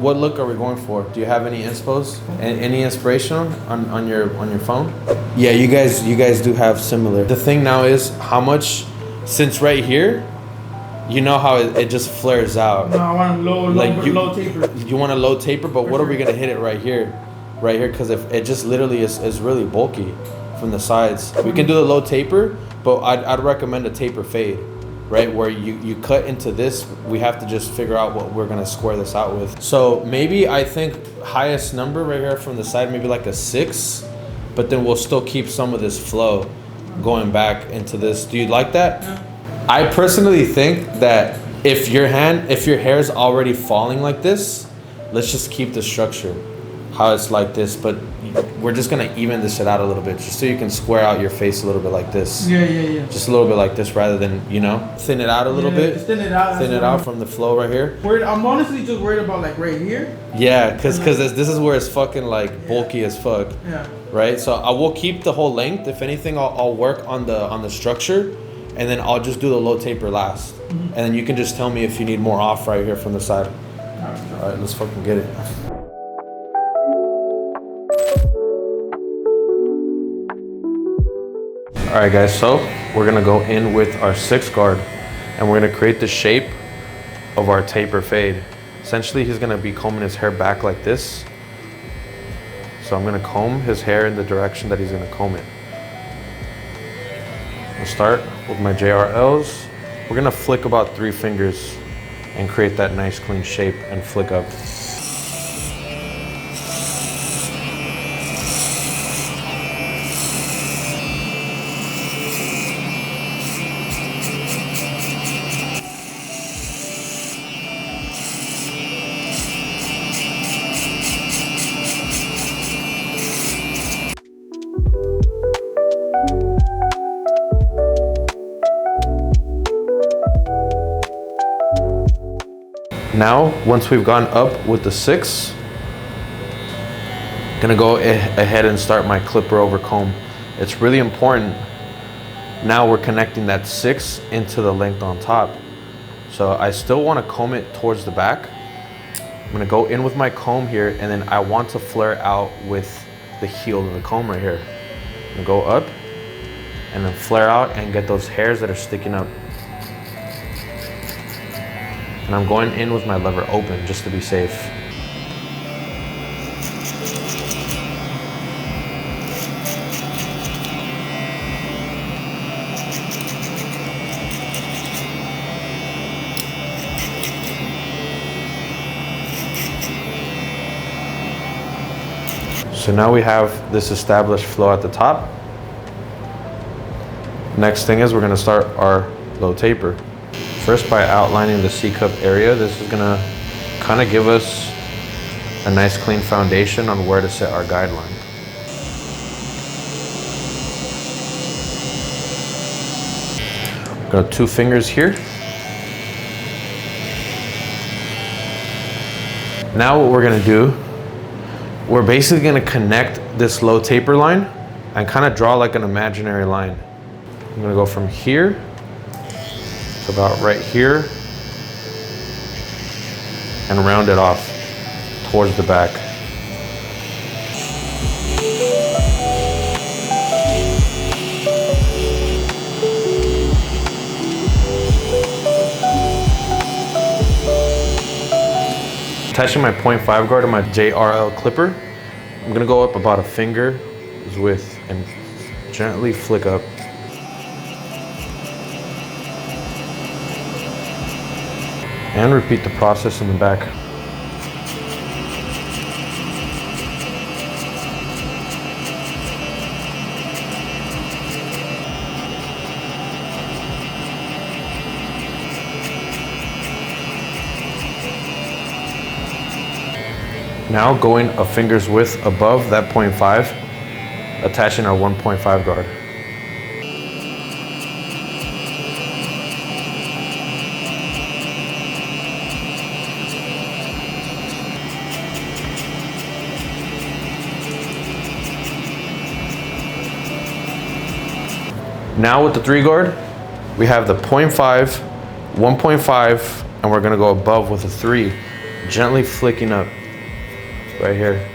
what look are we going for? Do you have any inspos? Any inspiration on your phone? Yeah, you guys do have similar. The thing now is how much, since right here, you know how it just flares out. No, I want a low taper. You want a low taper, but what are we gonna hit it right here? Right here, because if it just literally is really bulky from the sides. We can do the low taper, but I'd recommend a taper fade, right? Where you cut into this, we have to just figure out what we're gonna square this out with. So maybe I think highest number right here from the side, maybe like a 6, but then we'll still keep some of this flow going back into this. Do you like that? Yeah. I personally think that if your hair is already falling like this, let's just keep the structure how it's like this, but we're just gonna even this shit out a little bit just so you can square out your face a little bit like this. Yeah. Just a little bit like this rather than, you know, thin it out a little bit. Just thin it out. Thin it out from the flow right here. I'm honestly just worried about like right here. Yeah, cause this is where it's fucking like bulky as fuck. Yeah. Right, so I will keep the whole length. If anything, I'll work on the structure, and then I'll just do the low taper last. And then you can just tell me if you need more off right here from the side. All right, let's fucking get it. All right, guys, so we're gonna go in with our 6 guard, and we're gonna create the shape of our taper fade. Essentially, he's gonna be combing his hair back like this. So I'm gonna comb his hair in the direction that he's gonna comb it. I'll start with my JRLs. We're gonna flick about 3 fingers and create that nice clean shape and flick up. Now, once we've gone up with the 6, I'm gonna go ahead and start my clipper over comb. It's really important. Now we're connecting that 6 into the length on top. So I still wanna comb it towards the back. I'm gonna go in with my comb here, and then I want to flare out with the heel of the comb right here. I'm gonna go up and then flare out and get those hairs that are sticking up. And I'm going in with my lever open just to be safe. So now we have this established flow at the top. Next thing is we're gonna start our low taper. First, by outlining the C-cup area, this is gonna kind of give us a nice clean foundation on where to set our guideline. Got 2 fingers here. Now what we're gonna do, we're basically gonna connect this low taper line and kind of draw like an imaginary line. I'm gonna go from here to about right here and round it off towards the back. Attaching my 0.5 guard to my JRL clipper, I'm gonna go up about a finger's width and gently flick up. And repeat the process in the back. Now going a finger's width above that 0.5, attaching our 1.5 guard. Now with the 3 guard, we have the 0.5, 1.5, and we're gonna go above with a 3. gently flicking up right here.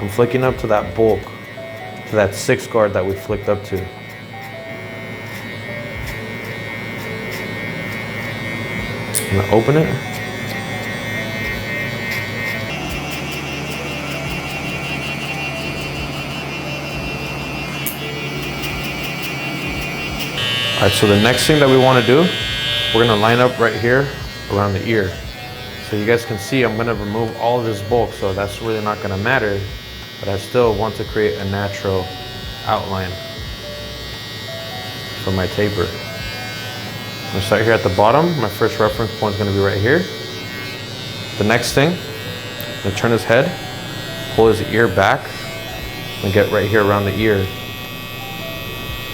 I'm flicking up to that bulk, to that 6 guard that we flicked up to. I'm gonna open it. All right, so the next thing that we want to do, we're gonna line up right here around the ear. So you guys can see I'm gonna remove all of this bulk, so that's really not gonna matter, but I still want to create a natural outline for my taper. I'm gonna start here at the bottom. My first reference point is gonna be right here. The next thing, I'm gonna turn his head, pull his ear back, and get right here around the ear.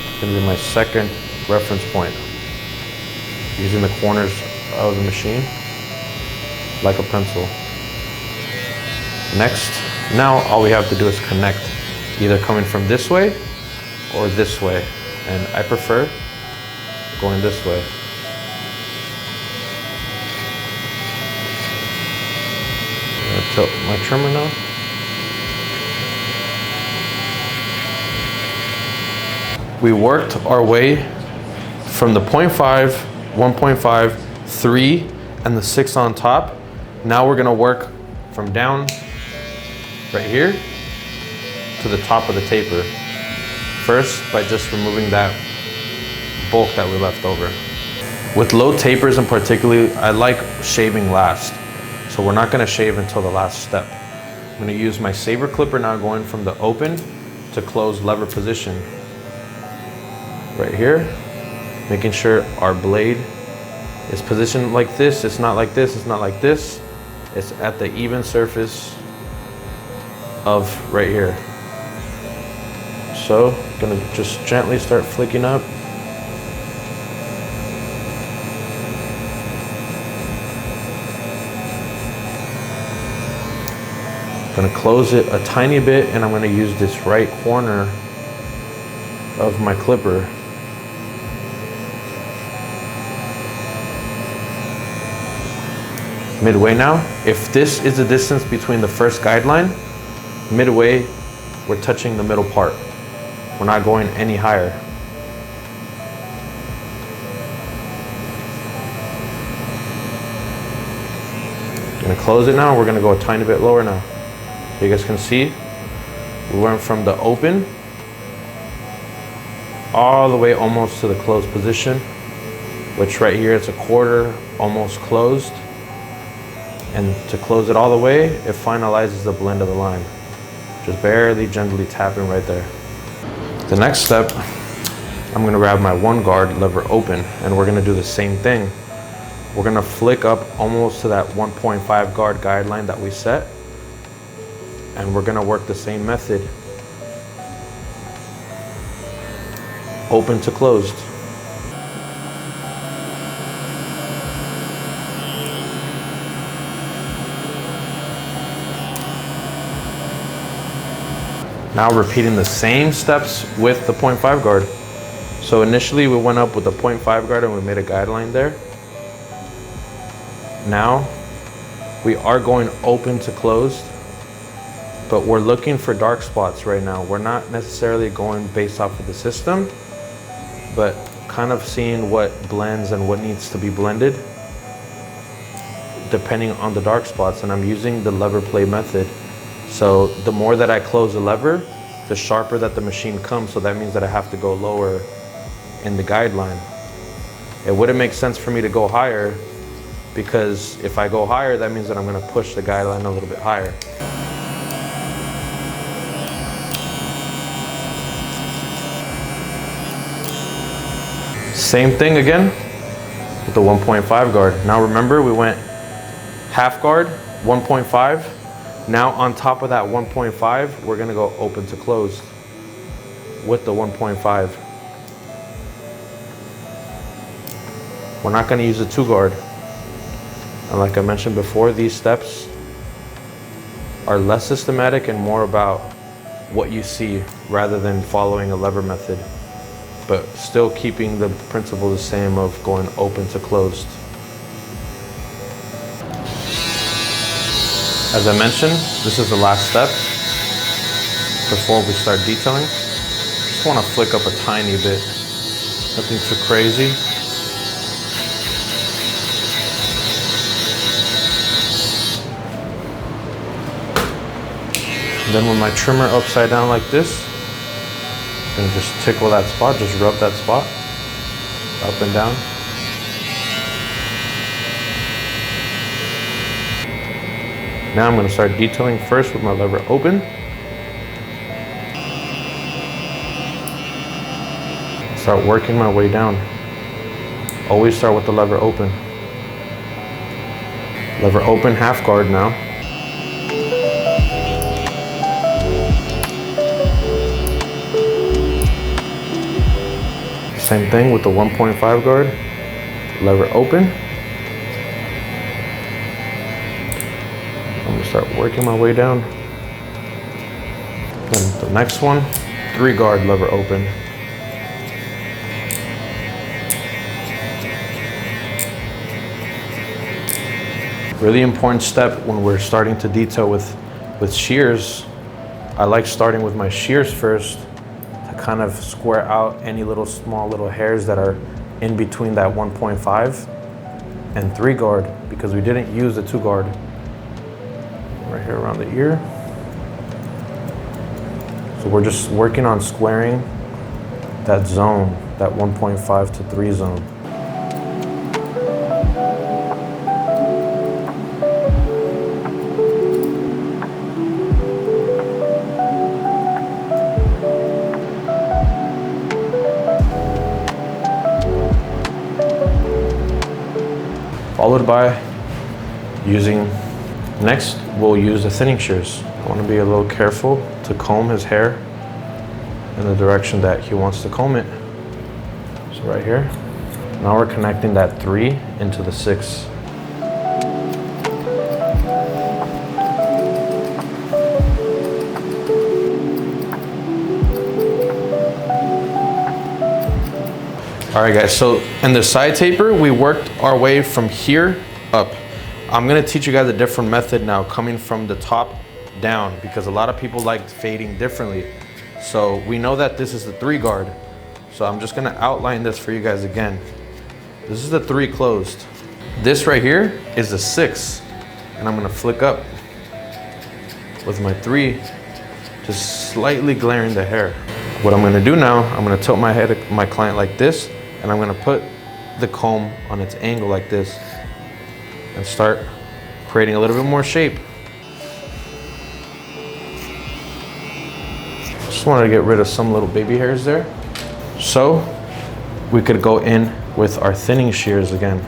It's gonna be my second reference point. Using the corners of the machine like a pencil. Next, now all we have to do is connect, either coming from this way or this way. And I prefer going this way. I'm gonna tilt my trimmer now. We worked our way from the 0.5, 1.5, 3, and the 6 on top. Now we're gonna work from down right here to the top of the taper. First, by just removing that bulk that we left over. With low tapers in particular, I like shaving last. So we're not gonna shave until the last step. I'm gonna use my saber clipper now, going from the open to closed lever position. Right here, making sure our blade is positioned like this. It's not like this, it's not like this. It's at the even surface of right here. So, gonna just gently start flicking up. Gonna close it a tiny bit, and I'm gonna use this right corner of my clipper. Midway now. If this is the distance between the first guideline, midway, we're touching the middle part. We're not going any higher. Gonna close it now. We're gonna go a tiny bit lower now. So you guys can see, we went from the open all the way almost to the closed position, which right here it's a quarter almost closed. And to close it all the way, it finalizes the blend of the line. Just barely, gently tapping right there. The next step, I'm gonna grab my 1 guard lever open, and we're gonna do the same thing. We're gonna flick up almost to that 1.5 guard guideline that we set, and we're gonna work the same method. Open to closed. Now repeating the same steps with the 0.5 guard. So initially we went up with the 0.5 guard and we made a guideline there. Now we are going open to closed, but we're looking for dark spots right now. We're not necessarily going based off of the system, but kind of seeing what blends and what needs to be blended depending on the dark spots. And I'm using the lever play method. So the more that I close the lever, the sharper that the machine comes. So that means that I have to go lower in the guideline. It wouldn't make sense for me to go higher, because if I go higher, that means that I'm gonna push the guideline a little bit higher. Same thing again with the 1.5 guard. Now remember, we went half guard, 1.5. Now on top of that 1.5, we're gonna go open to closed with the 1.5. We're not gonna use the 2 guard. And like I mentioned before, these steps are less systematic and more about what you see rather than following a lever method, but still keeping the principle the same of going open to closed. As I mentioned, this is the last step before we start detailing. Just want to flick up a tiny bit, nothing too crazy. And then with my trimmer upside down like this, I'm gonna just tickle that spot, just rub that spot up and down. Now I'm gonna start detailing first with my lever open. Start working my way down. Always start with the lever open. Lever open, half guard now. Same thing with the 1.5 guard. Lever open. I'm gonna start working my way down. Then the next one, 3 guard lever open. Really important step when we're starting to detail with shears. I like starting with my shears first to kind of square out any small little hairs that are in between that 1.5 and 3 guard, because we didn't use the 2 guard. Right here around the ear. So we're just working on squaring that zone, that 1.5 to 3 zone. Followed by next we'll use the thinning shears. I want to be a little careful to comb his hair in the direction that he wants to comb it. So right here. Now we're connecting that 3 into the 6. All right guys, so in the side taper, we worked our way from here up. I'm gonna teach you guys a different method now, coming from the top down, because a lot of people like fading differently. So we know that this is the 3 guard. So I'm just gonna outline this for you guys again. This is the 3 closed. This right here is the 6. And I'm gonna flick up with my 3, just slightly glaring the hair. What I'm gonna do now, I'm gonna tilt my head at my client like this, and I'm gonna put the comb on its angle like this and start creating a little bit more shape. Just wanted to get rid of some little baby hairs there. So we could go in with our thinning shears again.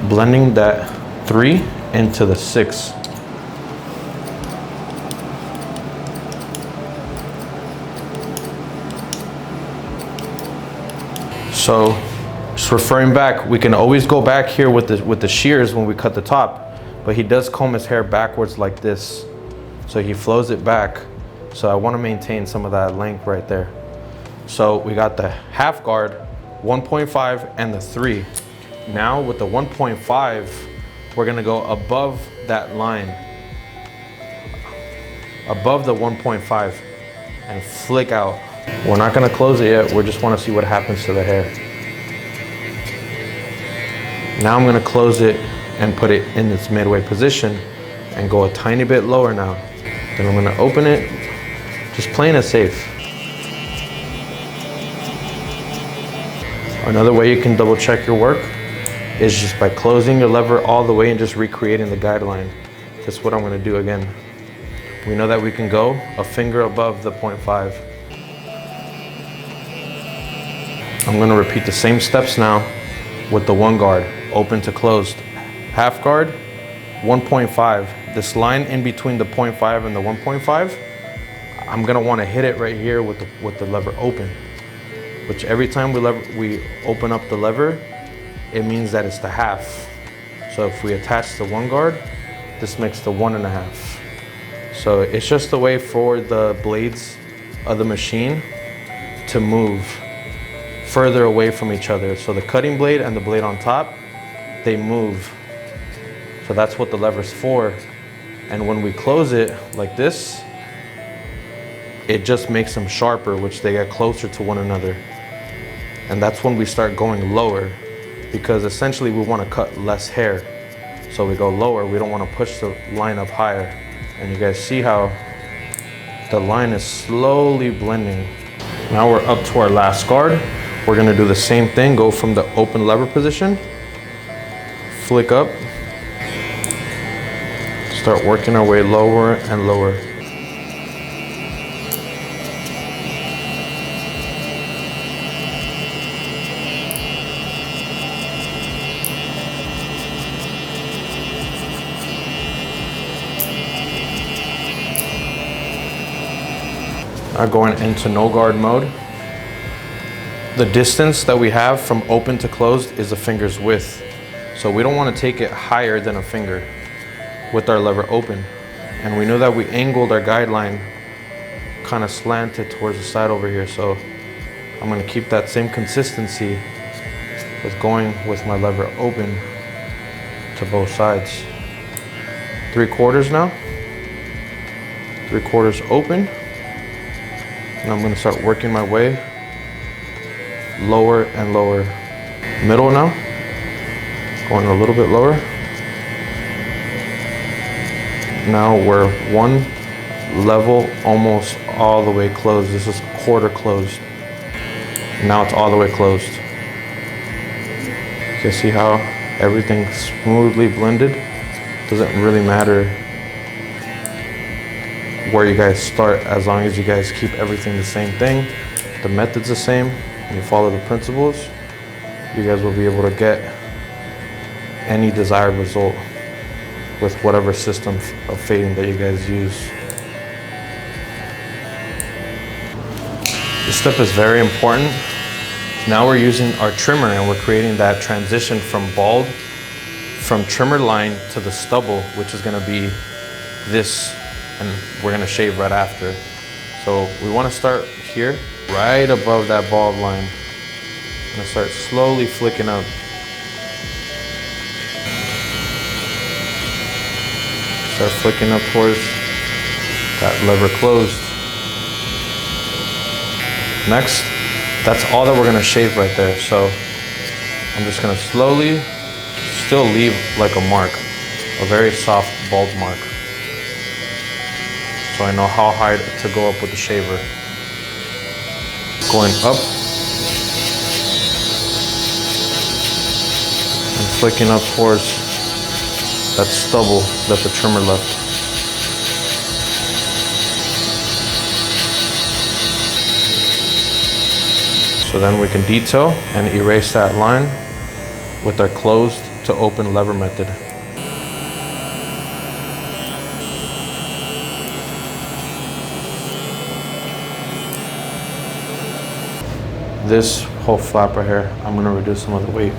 Blending that 3 into the 6. So just referring back, we can always go back here with the shears when we cut the top, but he does comb his hair backwards like this. So he flows it back. So I want to maintain some of that length right there. So we got the half guard, 1.5 and the 3. Now with the 1.5, we're gonna go above that line, above the 1.5 and flick out. We're not gonna close it yet, we just wanna see what happens to the hair. Now I'm gonna close it and put it in its midway position and go a tiny bit lower now. Then I'm gonna open it, just playing it safe. Another way you can double check your work is just by closing your lever all the way and just recreating the guideline. That's what I'm gonna do again. We know that we can go a finger above the 0.5. I'm gonna repeat the same steps now with the 1 guard, open to closed. Half guard, 1.5. This line in between the 0.5 and the 1.5, I'm gonna wanna hit it right here with the lever open. Which every time we open up the lever, it means that it's the half. So if we attach the 1 guard, this makes the 1.5. So it's just a way for the blades of the machine to move further away from each other. So the cutting blade and the blade on top they move. So that's what the lever's for. And when we close it like this, it just makes them sharper, which they get closer to one another. And that's when we start going lower, because essentially we want to cut less hair. So we go lower, we don't want to push the line up higher. And you guys see how the line is slowly blending. Now we're up to our last guard. We're gonna do the same thing, go from the open lever position, flick up, start working our way lower and lower. Now going into no guard mode. The distance that we have from open to closed is a finger's width. So we don't want to take it higher than a finger with our lever open. And we know that we angled our guideline kind of slanted towards the side over here. So I'm going to keep that same consistency with going with my lever open to both sides. 3/4 now. 3/4 open. And I'm going to start working my way lower and lower. Middle now, going a little bit lower. Now we're one level almost all the way closed. This is quarter closed. Now it's all the way closed. You can see how everything's smoothly blended. Doesn't really matter where you guys start, as long as you guys keep everything the same thing, the method's the same, and you follow the principles, you guys will be able to get any desired result with whatever system of fading that you guys use. This step is very important. Now we're using our trimmer and we're creating that transition from bald, from trimmer line to the stubble, which is gonna be this, and we're gonna shave right after. So we wanna start here, right above that bald line. I'm gonna start slowly flicking up. Start flicking up towards that lever closed. Next, that's all that we're gonna shave right there. So I'm just gonna slowly still leave like a mark, a very soft bald mark. So I know how high to go up with the shaver. Going up and flicking up towards that stubble that the trimmer left. So then we can detail and erase that line with our closed to open lever method. This whole flap right here, I'm gonna reduce some of the weight.